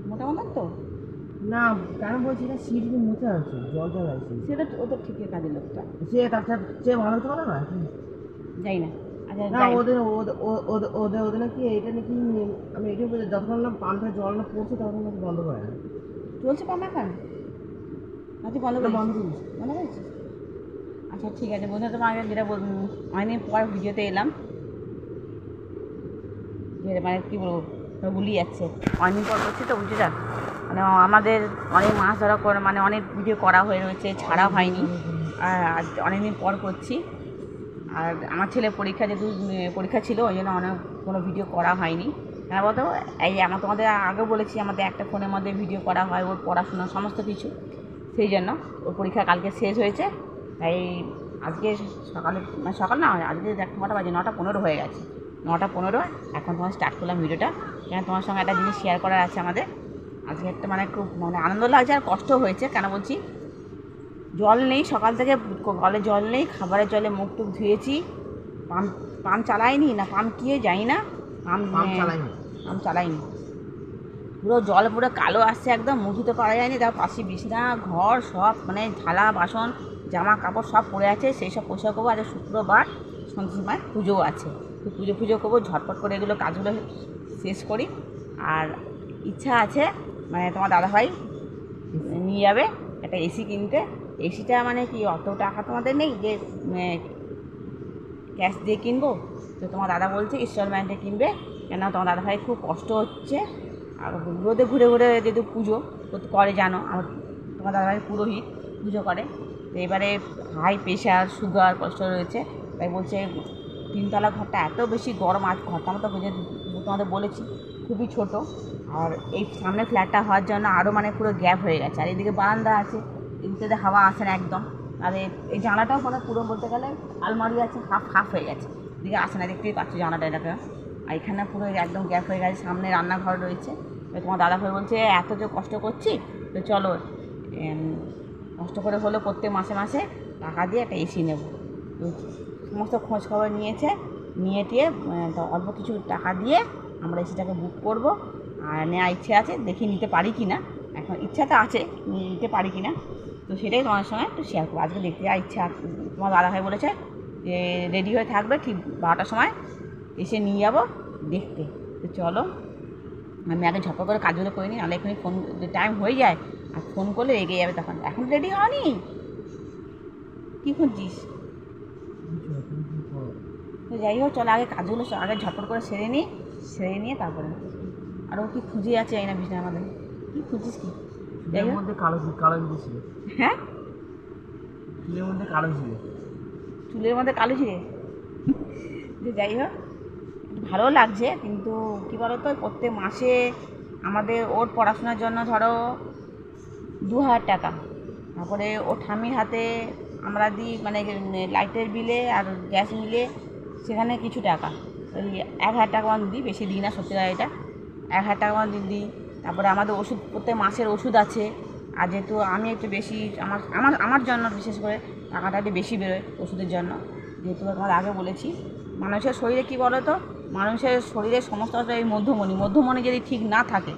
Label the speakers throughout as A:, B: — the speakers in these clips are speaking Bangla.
A: মোটা মতন তো
B: না কেন বলছি না সিট মুছে আছে জল জল আছে
A: সেটা ও তো ঠিকই কাজের লোকটা
B: সে তার চেয়ে ভালো হতে পারে না
A: যাই না আচ্ছা
B: না
A: যাই
B: ওদের ওদের ওদের নাকি এটা নাকি আমি এটাই বলছি যতক্ষণ না পাম্পে জল না পড়ছে ততক্ষণ নাকি বন্ধ করে না
A: চলছে পাম্প এখন নাকি বন্ধ
B: ওটা
A: করে
B: বন্ধ করিস
A: বন্ধ করেছিস আচ্ছা ঠিক আছে বন্ধু তোমাকে যেটা অনেকদিন পর ভিডিওতে এলাম যে মানে কী বলবো গুলি যাচ্ছে অনেকদিন পর করছি তো বুঝিটা মানে আমাদের অনেক মাছ ধরা করে মানে অনেক ভিডিও করা হয়ে রয়েছে ছাড়া হয়নি আর অনেকদিন পর করছি আর আমার ছেলে পরীক্ষা যেহেতু পরীক্ষা ছিল ওই জন্য অনেক কোনো ভিডিও করা হয়নি হ্যাঁ বলতো এই আমার তোমাদের আগেও বলেছি আমাদের একটা ফোনের মধ্যে ভিডিও করা হয় ওর পড়াশোনা সমস্ত কিছু সেই জন্য ওর পরীক্ষা কালকে শেষ হয়েছে তাই আজকে সকালে মানে সকাল না আজকে কটা বাজে 9:15 হয়ে গেছে 9:15 এখন তোমার স্টার্ট করলাম ভিডিওটা কেন তোমার সঙ্গে একটা জিনিস শেয়ার করার আছে আমাদের আজকে একটা মানে খুব মানে আনন্দ লাগছে আর কষ্ট হয়েছে কেন বলছি জল নেই সকাল থেকে কলে জল নেই খাবারের জলে মুখ টুক ধুয়েছি পাম্প চালাইনি না পাম্প কিয়ে যাই না পাম্প চালাইনি পুরো জল পুরো কালো আসছে একদম মুঠিতে পারা যায়নি তার পাশে বিছনা ঘর সব মানে থালা বাসন জামা কাপড় সব পড়ে আছে সেই সব পরিষ্কার করবো আজ শুক্রবার সন্ধ্যের সময় পুজোও আছে তো পুজো করবো ঝটপট করে এগুলো কাজগুলো শেষ করি আর ইচ্ছা আছে মানে তোমার দাদাভাই নিয়ে যাবে একটা এসি কিনতে এসিটা মানে কি অত টাকা তোমাদের নেই যে ক্যাশ দিয়ে কিনবো তো তোমার দাদা বলছে ইনস্টলমেন্টে কিনবে কেন তোমার দাদাভাই খুব কষ্ট হচ্ছে আর রোদে ঘুরে ঘুরে যেহেতু পুজো করে জানো আমার তোমার দাদাভাই পুরোহিত পুজো করে তো এবারে হাই প্রেশার সুগার কষ্ট রয়েছে তাই বলছে 3তলা ঘরটা এত বেশি গরম আজ ঘরটা মতো তোমাদের বলেছি খুবই ছোট আর এই সামনে ফ্ল্যাটটা হওয়ার জন্য আরও মানে পুরো গ্যাপ হয়ে গেছে আর এদিকে বারান্দা আছে এদিকে হাওয়া আসে না একদম আর এই জানলাটাও মানে পুরো বলতে গেলে আলমারি আছে হাফ হয়ে গেছে এদিকে আসে না দেখতেই পাচ্ছি জানলাটা এটাকে আর এখানে পুরো একদম গ্যাপ হয়ে গেছে সামনে রান্নাঘর রয়েছে তোমার দাদাভাই বলছে এত যে কষ্ট করছি তো চলো কষ্ট করে হলো প্রত্যেক মাসে মাসে টাকা দিয়ে একটা এসি নেব সমস্ত খোঁজ খবর নিয়েছে নিয়ে টিয়ে অল্প কিছু টাকা দিয়ে আমরা এসিটাকে বুক করব আর নেওয়া ইচ্ছে আছে দেখি নিতে পারি কি না এখন ইচ্ছা তো আছে নিতে পারি কি না তো সেটাই তোমার সঙ্গে একটু শেয়ার করবো আজকে দেখতে যাওয়ার ইচ্ছা তোমার দাদাভাই বলেছে যে রেডি হয়ে থাকবে ঠিক 12টার সময় এসে নিয়ে যাবো দেখতে তো চলো আমি আগে ঝপা করে কাজগুলো করে নিই নাহলে এখানে ফোন টাইম হয়ে যায় আর ফোন করলে রেগে যাবে তখন এখন রেডি হওনি কী খুঁজছিস তো যাই হোক চলো আগে কাজগুলো আগে ঝটপট করে সেরে নিয়ে তারপরে আর ও কি খুঁজে আছে এই না বিছানার মধ্যে কী খুঁজছিস কি
B: চুলের মধ্যে কালো ছিল
A: হ্যাঁ
B: চুলের মধ্যে কালো ছিল
A: যে যাই হোক ভালো লাগছে কিন্তু কী বলো তো প্রত্যেক মাসে আমাদের ওর পড়াশোনার জন্য ধরো 2000 টাকা তারপরে ও ঠামির হাতে আমরা দিই মানে লাইটের বিলে আর গ্যাস মিলে সেখানে কিছু টাকা ওই 1000 টাকা মান দিই বেশি দিই না সত্যি এটা 1000 টাকা মান দিই তারপরে আমাদের ওষুধ প্রত্যেক মাসের ওষুধ আছে আর যেহেতু আমি একটু বেশি আমার জন্য বিশেষ করে টাকাটা একটু বেশি বেরোয় ওষুধের জন্য যেহেতু তোমার আগে বলেছি মানুষের শরীরে কী বলো তো মানুষের শরীরের সমস্ত এই মধ্যমণি যদি ঠিক না থাকে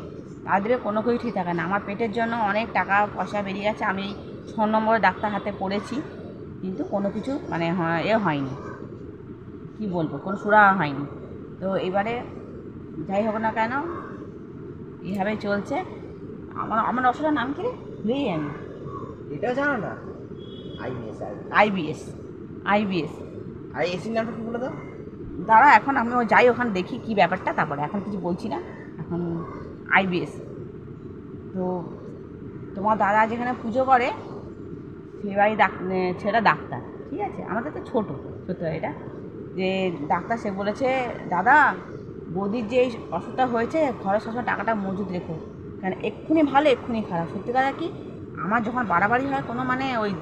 A: তাদের কোনো কিছু ঠিক থাকে না আমার পেটের জন্য অনেক টাকা পয়সা বেরিয়ে গেছে আমি 6 নম্বরে ডাক্তার হাতে পড়েছি কিন্তু কোনো কিছু মানে হয়নি কী বলবো কোনো সুরাহা হয়নি তো এবারে যাই হোক না কেন এইভাবেই চলছে আমার ওষুধের নাম কি রে ভুলেই আমি
B: এটাও জানো না
A: আইবিএস
B: আর এসির নামটা কী বলে দাও
A: দাঁড়া এখন আমি যাই ওখানে দেখি কী ব্যাপারটা তারপরে এখন কিছু বলছি না এখন আইবিএস তো তোমার দাদা যেখানে পুজো করে সেই বাড়ি ছেলেটা ডাক্তার ঠিক আছে আমাদের তো ছোটো এটা যে ডাক্তার সে বলেছে দাদা বৌদির যে অসুখটা হয়েছে ঘরের সবসময় টাকাটা মজুদ রেখো কারণ এক্ষুনি ভালো এক্ষুনি খারাপ সত্যি কথা কি আমার যখন বাড়াবাড়ি হয় কোনো মানে ওই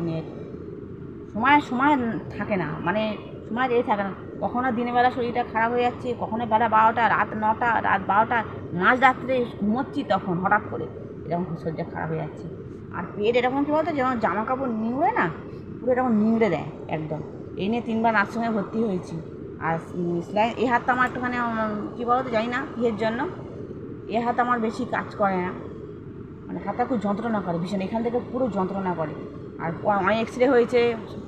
A: সময় থাকে না মানে সময় থাকে না কখনো দিনের বেলা শরীরটা খারাপ হয়ে যাচ্ছে কখনো বেলা 12টা রাত 9টা রাত 12টা মাঝ রাত্রে ঘুমোচ্ছি তখন হঠাৎ করে এরকম শরীরটা খারাপ হয়ে যাচ্ছে আর পেট এরকম কী বলতো যেমন জামা কাপড় নিংড়ে না পুরো এরকম নিংড়ে দেয় একদম এই নিয়ে 3বার নার্সিংহোমে ভর্তি হয়েছি আর সেলাই এই হাতটা আমার একটুখানি কী বলতো জানি না কিসের জন্য এ হাত আমার বেশি কাজ করে না, মানে হাতটা খুব যন্ত্রণা করে ভীষণ, এখান থেকে পুরো যন্ত্রণা করে। আর অনেক এক্স রে হয়েছে,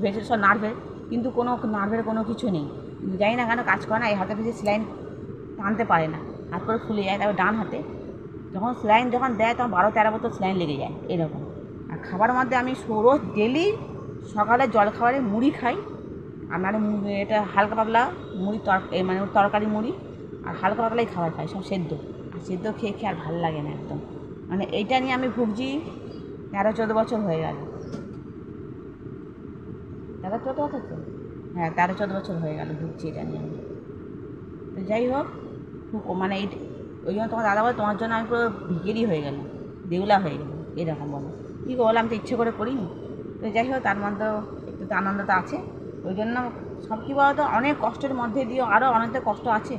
A: বেশি সব নার্ভের, কিন্তু কোনো নার্ভের কোনো কিছু নেই, কিন্তু জানি না কেন কাজ করে না। এই হাতে বেশি সেলাইন টানতে পারে না, হাত করে ফুলে যায়। তারপর ডান হাতে যখন সেলাইন যখন দেয় তখন 12-13 বোতল সেলাইন লেগে যায় এরকম। আর খাবার মধ্যে আমি রোজ ডেলি সকালে জল খাবারে মুড়ি খাই, আর মানে এটা হালকা পাতলা মুড়ি মানে তরকারি মুড়ি, আর হালকা পাতলাই খাবার খাই, সব সেদ্ধ। আর সেদ্ধ খেয়ে খেয়ে আর ভালো লাগে না একদম, মানে এইটা নিয়ে আমি ভুগছি 13-14 বছর হয়ে গেল। 13-14 বছর তো, হ্যাঁ 13-14 বছর হয়ে গেল ভুগছি এটা নিয়ে আমি। তো যাই হোক, খুব মানে ওই জন্য তোমার দাদা বলে তোমার জন্য আমি পুরো ভিগেরি হয়ে গেলাম, দেউলা হয়ে গেলাম এরকম বলো। কী বললাম, তো ইচ্ছে করে করিনি। তো যাই হোক, তার মধ্যেও একটু তো আনন্দটা আছে। ওই জন্য সব কী বলতো, অনেক কষ্টের মধ্যে দিয়েও আরও অনেক কষ্ট আছে,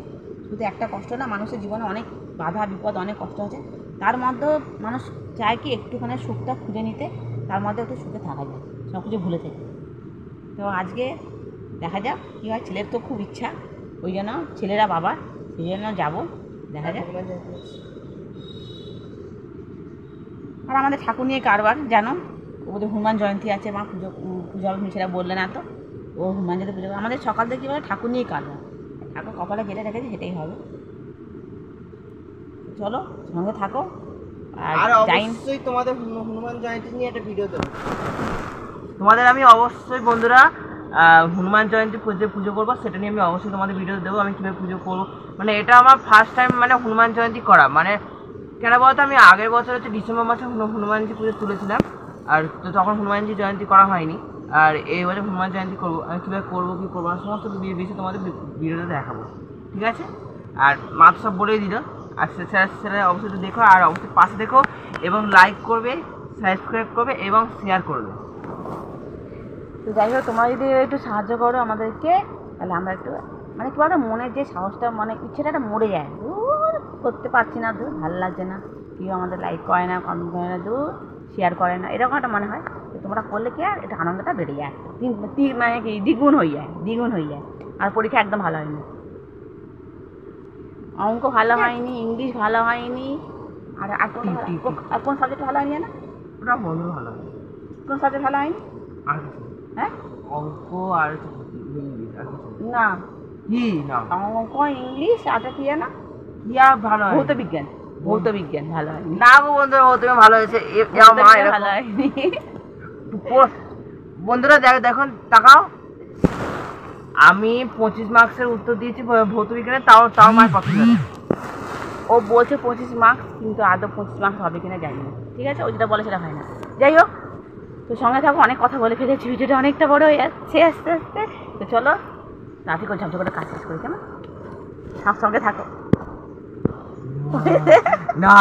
A: শুধু একটা কষ্ট না, মানুষের জীবনে অনেক বাধা বিপদ অনেক কষ্ট আছে। তার মধ্যেও মানুষ চায় কি একটুখানি সুখটা খুঁজে নিতে, তার মধ্যে একটু সুখে থাকা যায়, সব কিছু ভুলে থেকে। তো আজকে দেখা যাক কী হয়, ছেলের তো খুব ইচ্ছা, ওই জন্য ছেলেরা বাবা, সেই জন্য যাবো, দেখা যাক। আর আমাদের ঠাকুর নিয়ে কারবার জানো, ওদের হনুমান জয়ন্তী আছে, মা পুজো সেটা বললে না তো, ও হনুমান জয়ন্তী পুজো, আমাদের সকাল থেকে কী বলে ঠাকুর নিয়ে কারবার, ঠাকুর কপালে যেটা রেখেছে সেটাই হবে। চলো সঙ্গে থাকো।
B: আর অবশ্যই তোমাদের হনুমান জয়ন্তী নিয়ে একটা ভিডিও দেবো
C: তোমাদের আমি অবশ্যই বন্ধুরা, হনুমান জয়ন্তী পুজো করবো সেটা নিয়ে আমি অবশ্যই তোমাদের ভিডিও দেবো, আমি কীভাবে পুজো করবো। মানে এটা আমার ফার্স্ট টাইম মানে হনুমান জয়ন্তী করা, মানে কেন বলতো আমি আগের বছর হচ্ছে ডিসেম্বর মাসে হনুমানজি পুজো তুলেছিলাম, আর তো তখন হনুমানজি জয়ন্তী করা হয়নি। আর এই বছর হনুমান জয়ন্তী করবো, আমি কীভাবে করবো কী করবো না সমস্ত বিষয়ে তোমাদের ভিডিওতে দেখাবো, ঠিক আছে। আর মা তো সব বলেই দিল, আর সেটা অবশ্যই দেখো, আর অবশ্যই পাশে দেখো এবং লাইক করবে, সাবস্ক্রাইব করবে এবং শেয়ার করবে।
A: তো যাই হোক, তোমরা যদি একটু সাহায্য করো আমাদেরকে, তাহলে আমরা একটু মানে কী বলো, মনের যে সাহসটা, মানে ইচ্ছেটা মরে যায়, দূর করতে পারছি না, দূর ভালো লাগছে না, কেউ আমাদের লাইক করে না, কমেন্ট করে না, দূর শেয়ার করে না, এরকম একটা মনে হয়। তো তোমরা করলে কি আর এটা আনন্দটা বেড়ে যায়, মানে কি দ্বিগুণ হয়ে যায়। আর পরীক্ষা একদম ভালো হয়নি, অঙ্ক ভালো হয়নি, ইংলিশ ভালো হয়নি, আর কোন সাবজেক্ট ভালো হয়নি না?
C: ওটা বন্ধু ভালো হয়।
A: কোন সাবজেক্ট ভালো হয়নি?
C: আর কিছু
A: হ্যাঁ,
C: অঙ্ক আর ইংলিশ আর কিছু
A: না,
C: কি না,
A: অঙ্ক ইংলিশ আর কি না,
C: কি আর ভালো হয়,
A: ভৌত বিজ্ঞান ভালো হয়নি।
C: না গো বন্ধুরা, ও তুমি ভালো হয়েছে,
A: ভালো হয়নি।
C: বন্ধুরা দেখুন তাকাও, আমি 25 মার্কসের উত্তর দিয়েছি ভৌত বিজ্ঞানে, তাও মার্ক কত যাবে।
A: ও বলছে 25 মার্কস, কিন্তু আদৌ 25 মার্কস হবে কিনা জানি না, ঠিক আছে, ও যেটা বলে সেটা হয় না। যাই হোক, তো সঙ্গে থাকো, অনেক কথা বলে ফেলেছি, ভিডিওটা অনেকটা বড় হয়ে যাচ্ছে আস্তে আস্তে। তো চলো রাতে করে ঝপঝপ করে কাজ শেষ করি, কেমন সব সঙ্গে থাকো।
C: না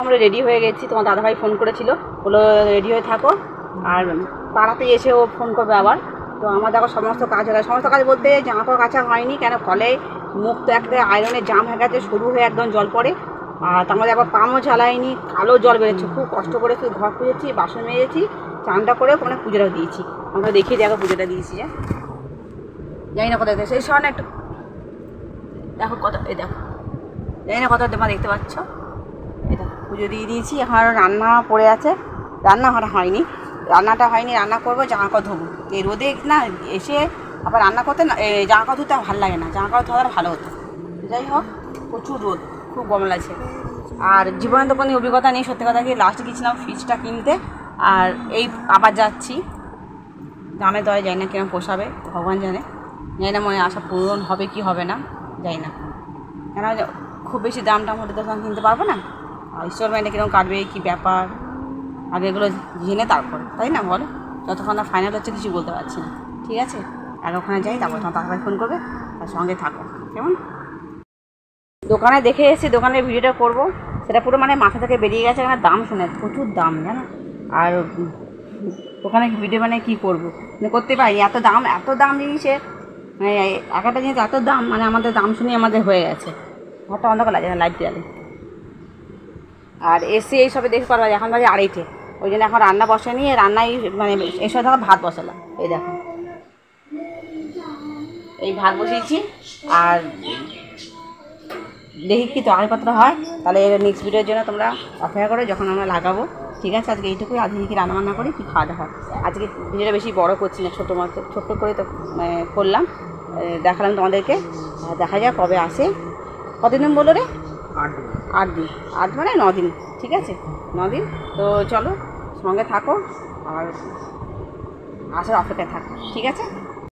A: আমরা রেডি হয়ে গেছি, তোমার দাদাভাই ফোন করেছিল, বলো রেডি হয়ে থাকো, আর পাড়াতে এসে ও ফোন করবে আবার। তো আমার দেখো সমস্ত কাজ হয়ে গেছে, সমস্ত কাজ বলতে জামা কাপড় কাচা হয়নি, কেন কলে মুখ তো একটা আয়রনের জাম হয়ে গেছে, সরু হয়ে একদম জল পড়ে, আর তার মধ্যে আবার পামও ঝালাইনি, কালো জল বেরোচ্ছে, খুব কষ্ট করে শুধু ঘর খুঁজেছি, বাসন মেজেছি, চানটা করে ওখানে পুজোটাও দিয়েছি। আমরা দেখিয়ে দেখো পুজোটা দিয়েছি, জানি না কোথায় সেই সময় একটু দেখো কত, এই দেখো জানি না কত তোমরা দেখতে পাচ্ছ, এটা পুজো দিয়ে দিয়েছি। এখন রান্না পড়ে আছে, রান্না হয়নি, রান্না করবো, জামা কাপড় ধোবো। এই রোদে না এসে আবার রান্না করতে না, জামা কাপড় ধুতে ভালো লাগে না, জামা কাপড় ধোয়া ভালো হতো। যাই হোক, প্রচুর রোদ, খুব গরম লাগছে। আর জীবনে তো কোনো অভিজ্ঞতা নেই, সত্যি কথা কি, লাস্টে গিয়েছিলাম ফ্রিজটা কিনতে, আর এই আবার যাচ্ছি, দামে দরে যাই না কিরম পোষাবে ভগবান জানে, জানি না মনে আশা পূরণ হবে কি হবে না, যাই না, কেন খুব বেশি দাম হলে তো কিনতে পারবো না, আর ইনস্টলমেন্টে কীরকম কাটবে কী ব্যাপার, আগে এগুলো জেনে তারপর, তাই না বলো, যতক্ষণ না ফাইনাল হচ্ছে কিছু বলতে পারছি না, ঠিক আছে। আর ওখানে যাই, তারপর তোমার তারপরে ফোন করবে, তার সঙ্গে থাকো কেমন। দোকানে দেখে এসেছি, দোকানের ভিডিওটা করবো, সেটা পুরো মানে মাথা থেকে বেরিয়ে গেছে, এখানে দাম শুনে প্রচুর দাম জানো, আর ওখানে ভিডিও মানে কী করবো, মানে করতে পারিনি, এত দাম জিনিসে, মানে একটা জিনিস এত দাম, মানে আমাদের দাম শুনে আমাদের হয়ে গেছে, ঘরটা অন্ধকার লাগে না, লাইট জ্বালে, আর এসে এইসবে দেখতে পারবা, এখন বাজে 2:30, ওই জন্য এখন রান্না বসে নিয়ে রান্নাই মানে এসে ধরো ভাত বসালাম, এই দেখো এই ভাত বসিয়েছি, আর দেখি কি তরকারিপত্র হয়, তাহলে এর নেক্সট ভিডিওর জন্য তোমরা অপেক্ষা করো যখন আমরা লাগাবো। ঠিক আছে, আজকে এইটুকুই। আজকে কি রান্নাবান্না করি, কি খাওয়া দাওয়া হয়। আজকে ভিডিওটা বেশি বড় করছি না, ছোট্ট করে তো করলাম, দেখালাম তোমাদেরকে। দেখা যাক কবে আসে। কতদিন বলো রে? 8 দিন। 8 মানে 9 দিন। ঠিক আছে, 9 দিন। তো চলো, সঙ্গে থাকো আর আসার অপেক্ষায় থাকো। ঠিক আছে।